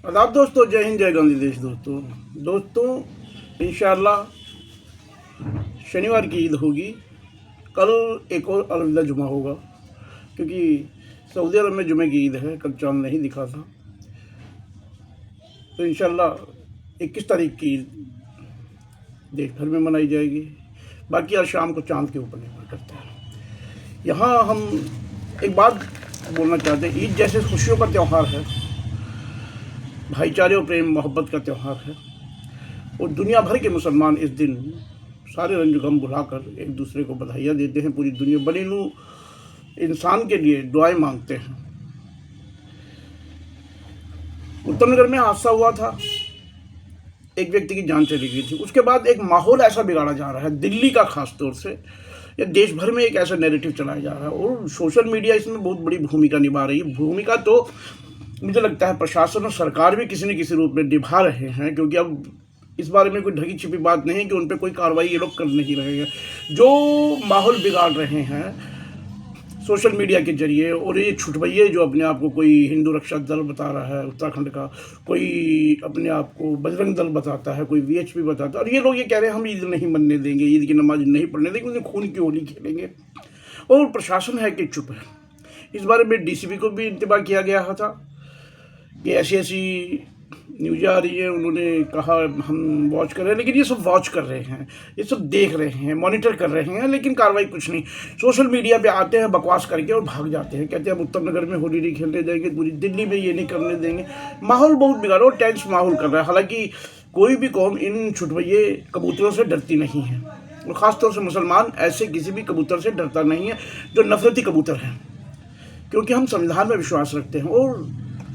आदाब दोस्तों, जय हिंद, जय गांधी देश। दोस्तों इंशाअल्लाह शनिवार की ईद होगी। कल एक और अलविदा जुमा होगा, क्योंकि सऊदी अरब में जुमे की ईद है। कल चांद नहीं दिखा था, तो इंशाअल्लाह 21 तारीख की ईद देश भर में मनाई जाएगी। बाकी आज शाम को चांद के ऊपर निर्भर करता है। यहाँ हम एक बात बोलना चाहते हैं, ईद जैसे खुशियों का त्यौहार है, भाईचारे और प्रेम मोहब्बत का त्यौहार है, और दुनिया भर के मुसलमान इस दिन सारे रंज गम भुलाकर एक दूसरे को बधाइयाँ देते हैं। पूरी दुनिया बनीनू इंसान के लिए दुआएं मांगते हैं। उत्तम नगर में हादसा हुआ था, एक व्यक्ति की जान चली गई थी। उसके बाद एक माहौल ऐसा बिगाड़ा जा रहा है, दिल्ली का खास तौर से, या देश भर में एक ऐसा नैरेटिव चलाया जा रहा है, और सोशल मीडिया इसमें बहुत बड़ी भूमिका निभा रही है। भूमिका तो मुझे लगता है प्रशासन और सरकार भी किसी न किसी रूप में निभा रहे हैं, क्योंकि अब इस बारे में कोई ढकी छिपी बात नहीं है कि उन पर कोई कार्रवाई ये लोग कर नहीं रहे हैं। जो माहौल बिगाड़ रहे हैं सोशल मीडिया के जरिए, और ये छुटभइये जो अपने आप को कोई हिंदू रक्षा दल बता रहा है उत्तराखंड का, कोई अपने आप को बजरंग दल बताता है, कोई वीएचपी बताता है, और ये लोग ये कह रहे हैं हम ईद नहीं मनने देंगे, ईद की नमाज नहीं पढ़ने देंगे, उन्हें खून की होली खेलेंगे। और प्रशासन है कि चुप है। इस बारे में डीसीपी को भी इंतबा किया गया था कि ऐसी ऐसी न्यूज़ आ रही है। उन्होंने कहा हम वॉच कर रहे हैं, लेकिन ये सब वॉच कर रहे हैं, ये सब देख रहे हैं, मॉनिटर कर रहे हैं, लेकिन कार्रवाई कुछ नहीं। सोशल मीडिया पे आते हैं, बकवास करके और भाग जाते हैं, कहते हैं हम उत्तम नगर में होली नहीं खेलने देंगे, पूरी दिल्ली में ये नहीं करने देंगे। माहौल बहुत बिगाड़ा और टेंस माहौल कर रहा है। हालांकि कोई भी कौम इन छुटभइये कबूतरों से डरती नहीं है, और ख़ासतौर से मुसलमान ऐसे किसी भी कबूतर से डरता नहीं है जो नफरती कबूतर हैं, क्योंकि हम संविधान में विश्वास रखते हैं। और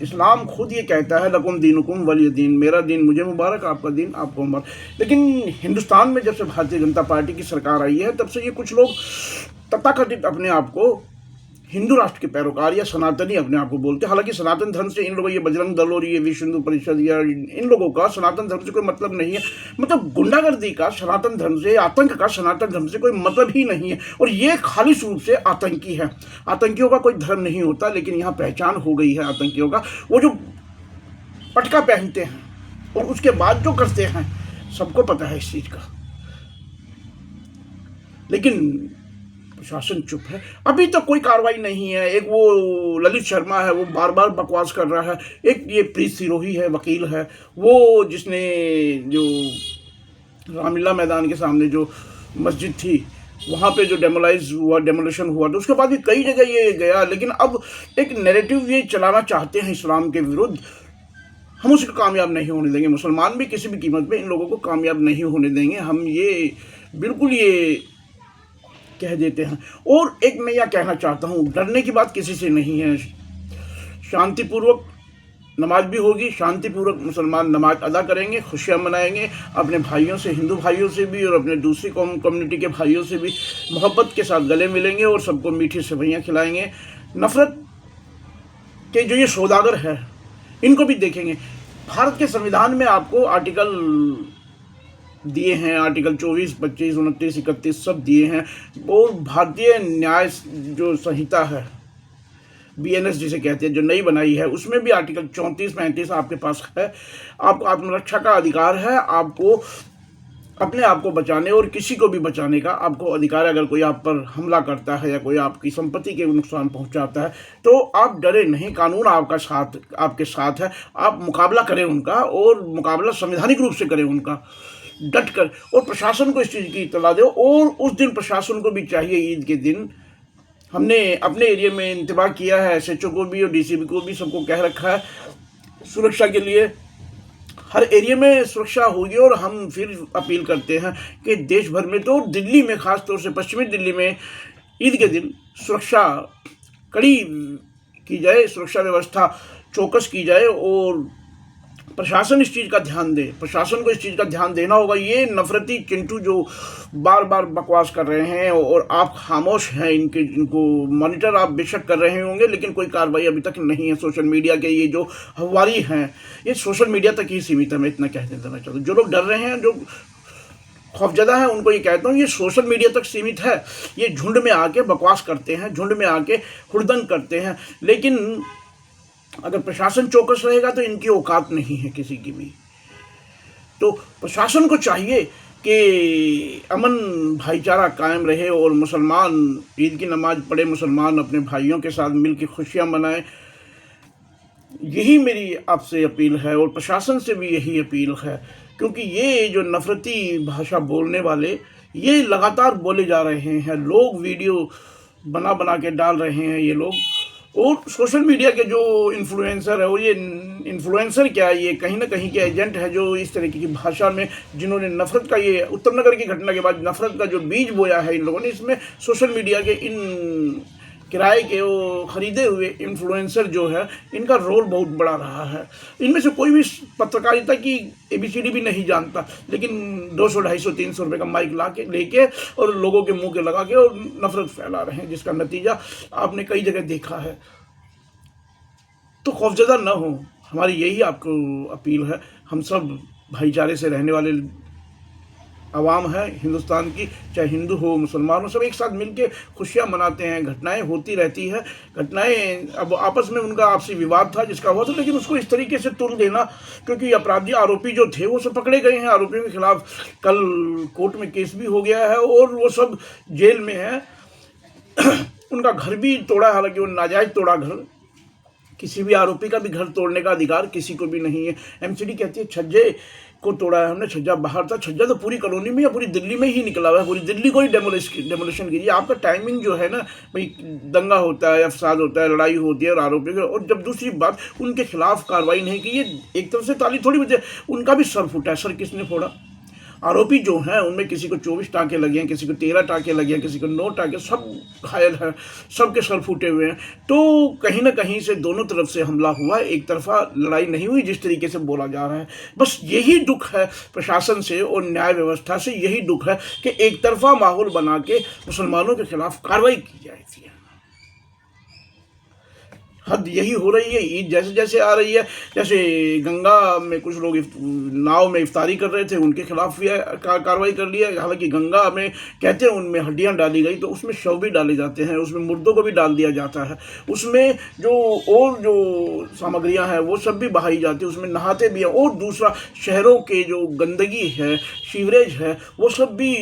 इस्लाम खुद ये कहता है लकुम दीनुकुम वलिय दीन, मेरा दीन मुझे मुबारक, आपका दीन आपको मुबारक। लेकिन हिंदुस्तान में जब से भारतीय जनता पार्टी की सरकार आई है, तब से ये कुछ लोग तथाकथित अपने आप को हिंदू राष्ट्र के पैरोकार या सनातनी अपने आप को बोलते हैं। हालांकि सनातन धर्म से इन लोगों, ये बजरंग दल और ये विश्व हिंदू परिषद या इन लोगों का सनातन धर्म से कोई मतलब नहीं है। मतलब गुंडागर्दी का सनातन धर्म से, आतंक का सनातन धर्म से कोई मतलब ही नहीं है, और ये खालिश रूप से आतंकी है। आतंकियों का कोई धर्म नहीं होता, लेकिन यहाँ पहचान हो गई है आतंकियों का। वो जो पटका पहनते हैं और उसके बाद जो करते हैं, सबको पता है इस चीज़ का, लेकिन प्रशासन चुप है। अभी तक कोई कार्रवाई नहीं है। एक वो ललित शर्मा है, वो बार बार बकवास कर रहा है। एक ये प्रीत सिरोही है, वकील है, वो जिसने जो रामलीला मैदान के सामने जो मस्जिद थी वहाँ पे जो डेमोलिशन हुआ, तो उसके बाद भी कई जगह ये गया। लेकिन अब एक नैरेटिव ये चलाना चाहते हैं इस्लाम के विरुद्ध, हम उसको कामयाब नहीं होने देंगे। मुसलमान भी किसी भी कीमत पे इन लोगों को कामयाब नहीं होने देंगे। हम ये बिल्कुल ये कह देते हैं। और एक मैं यह कहना चाहता हूँ, डरने की बात किसी से नहीं है। शांतिपूर्वक नमाज भी होगी, शांतिपूर्वक मुसलमान नमाज अदा करेंगे, खुशियाँ मनाएंगे, अपने भाइयों से, हिंदू भाइयों से भी और अपने दूसरी कम्युनिटी के भाइयों से भी मोहब्बत के साथ गले मिलेंगे और सबको मीठी सेवइयाँ खिलाएंगे। नफरत के जो ये सौदागर है, इनको भी देखेंगे। भारत के संविधान में आपको आर्टिकल दिए हैं, आर्टिकल 24, 25, 29, 31 सब दिए हैं। और भारतीय न्याय जो संहिता है, BNS जिसे कहते हैं, जो नई बनाई है, उसमें भी आर्टिकल 34, 35 आपके पास है। आपको आत्मरक्षा का अधिकार है, आपको अपने आप को बचाने और किसी को भी बचाने का आपको अधिकार है। अगर कोई आप पर हमला करता है या कोई आपकी संपत्ति के नुकसान पहुंचाता है, तो आप डरे नहीं, कानून आपके साथ है। आप मुकाबला करें उनका, और मुकाबला संवैधानिक रूप से करें उनका, डट कर। और प्रशासन को इस चीज़ की इत्तला दो। और उस दिन प्रशासन को भी चाहिए, ईद के दिन हमने अपने एरिया में इंतबा किया है, SHO को भी और DCP को भी, सबको कह रखा है सुरक्षा के लिए। हर एरिया में सुरक्षा होगी। और हम फिर अपील करते हैं कि देश भर में, तो दिल्ली में, ख़ास तौर से पश्चिमी दिल्ली में ईद के दिन सुरक्षा कड़ी की जाए, सुरक्षा व्यवस्था चौकस की जाए, और प्रशासन इस चीज़ का ध्यान दे। प्रशासन को इस चीज़ का ध्यान देना होगा। ये नफरती चिंटू जो बार बार बकवास कर रहे हैं और आप खामोश हैं, इनको मॉनिटर आप बेशक कर रहे होंगे, लेकिन कोई कार्रवाई अभी तक नहीं है। सोशल मीडिया के ये जो हवारी हैं, ये सोशल मीडिया तक ही सीमित है। मैं इतना कह देना चाहता हूँ। जो लोग डर रहे हैं, जो खौफजदा है, उनको ये कहता हूँ, ये सोशल मीडिया तक सीमित है। ये झुंड में आके बकवास करते हैं, झुंड में आके हुड़दंग करते हैं, लेकिन अगर प्रशासन चौकस रहेगा तो इनकी औकात नहीं है किसी की भी। तो प्रशासन को चाहिए कि अमन भाईचारा कायम रहे और मुसलमान ईद की नमाज पढ़े, मुसलमान अपने भाइयों के साथ मिलकर खुशियां मनाएं। यही मेरी आपसे अपील है और प्रशासन से भी यही अपील है, क्योंकि ये जो नफरती भाषा बोलने वाले ये लगातार बोले जा रहे हैं। लोग वीडियो बना बना के डाल रहे हैं ये लोग, और सोशल मीडिया के जो इन्फ्लुएंसर है, और ये इन्फ्लुएंसर क्या है, ये कहीं ना कहीं के एजेंट है जो इस तरीके की भाषा में, जिन्होंने नफरत का, ये उत्तम नगर की घटना के बाद नफरत का जो बीज बोया है इन लोगों ने, इसमें सोशल मीडिया के इन किराए के वो खरीदे हुए इन्फ्लुएंसर जो है, इनका रोल बहुत बड़ा रहा है। इनमें से कोई भी पत्रकारिता की ABCD भी नहीं जानता, लेकिन 200, 250, 300 रुपये का माइक ला के लेके और लोगों के मुंह के लगा के और नफरत फैला रहे हैं, जिसका नतीजा आपने कई जगह देखा है। तो खौफजदा न हो, हमारी यही आपको अपील है। हम सब भाईचारे से रहने वाले आवाम है हिंदुस्तान की, चाहे हिंदू हो मुसलमान हो, सब एक साथ मिलके खुशियां मनाते हैं। घटनाएं होती रहती है, घटनाएं अब आपस में उनका आपसी विवाद था जिसका हुआ था, लेकिन उसको इस तरीके से तुल देना, क्योंकि अपराधी आरोपी जो थे वो सब पकड़े गए हैं। आरोपियों के खिलाफ कल कोर्ट में केस भी हो गया है और वो सब जेल में है। उनका घर भी तोड़ा, हालांकि वो नाजायज तोड़ा घर। किसी भी आरोपी का भी घर तोड़ने का अधिकार किसी को भी नहीं है। MCD कहती है छज्जे को तोड़ा है हमने, छज्जा बाहर था। छज्जा तो पूरी कॉलोनी में या पूरी दिल्ली में ही निकला हुआ है, पूरी दिल्ली को ही डेमोलिशन कीजिए। आपका टाइमिंग जो है ना भाई, दंगा होता है या फसाद होता है, लड़ाई होती है और आरोपियों, और जब दूसरी बात उनके खिलाफ कार्रवाई नहीं की, ये एक तरफ से ताली थोड़ी बजे, उनका भी सर फूटा है। सर किसने फोड़ा? आरोपी जो हैं उनमें किसी को 24 टाँके लगे हैं, किसी को 13 टाँके लगे हैं, किसी को 9 टाँके, सब घायल हैं, सबके सर फूटे हुए हैं। तो कहीं ना कहीं से दोनों तरफ से हमला हुआ है, एक तरफा लड़ाई नहीं हुई जिस तरीके से बोला जा रहा है। बस यही दुख है प्रशासन से और न्याय व्यवस्था से, यही दुख है कि एक तरफा माहौल बना के मुसलमानों के खिलाफ कार्रवाई की जाती है। हद यही हो रही है। ईद जैसे जैसे आ रही है, जैसे गंगा में कुछ लोग नाव में इफ्तारी कर रहे थे, उनके खिलाफ भी कार्रवाई कर ली है। हालांकि गंगा में कहते हैं उनमें हड्डियां डाली गई, तो उसमें शव भी डाले जाते हैं, उसमें मुर्दों को भी डाल दिया जाता है, उसमें जो और जो सामग्रियां हैं वो सब भी बहाई जाती है, उसमें नहाते भी हैं। और दूसरा, शहरों के जो गंदगी है, सीवरेज है, वो सब भी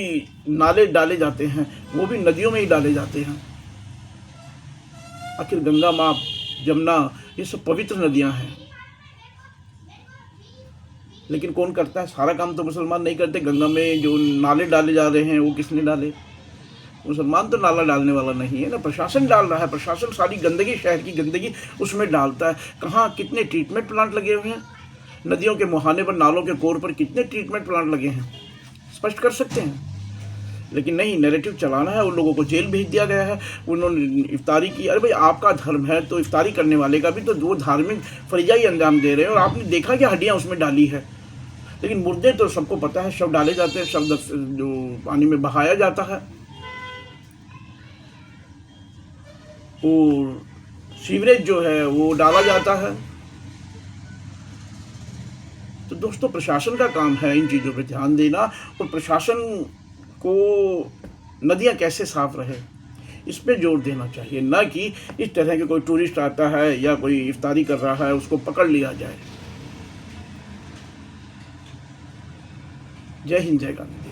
नाले डाले जाते हैं, वो भी नदियों में ही डाले जाते हैं। आखिर गंगा माँ, जमुना, ये सब पवित्र नदियां हैं, लेकिन कौन करता है? सारा काम तो मुसलमान नहीं करते। गंगा में जो नाले डाले जा रहे हैं वो किसने डाले? मुसलमान तो नाला डालने वाला नहीं है ना, प्रशासन डाल रहा है। प्रशासन सारी गंदगी, शहर की गंदगी उसमें डालता है। कहाँ कितने ट्रीटमेंट प्लांट लगे हुए हैं? नदियों के मुहाने पर, नालों के कोर पर कितने ट्रीटमेंट प्लांट लगे हैं? स्पष्ट कर सकते हैं, लेकिन नहीं, नैरेटिव चलाना है। उन लोगों को जेल भेज दिया गया है, उन्होंने इफ्तारी की। अरे भाई, आपका धर्म है तो इफ्तारी करने वाले का भी तो वो धार्मिक फरिया ही अंजाम दे रहे हैं, और आपने देखा कि हड्डियां उसमें डाली है। लेकिन मुर्दे तो सबको पता है, शव डाले जाते हैं, शव जो पानी में बहाया जाता है, और सीवरेज जो है वो डाला जाता है। तो दोस्तों, प्रशासन का काम है इन चीज़ों पर ध्यान देना, और प्रशासन को नदियाँ कैसे साफ रहे इस पे जोर देना चाहिए, ना कि इस तरह के कोई टूरिस्ट आता है या कोई इफ्तारी कर रहा है उसको पकड़ लिया जाए। जय हिंद, जय गांधी।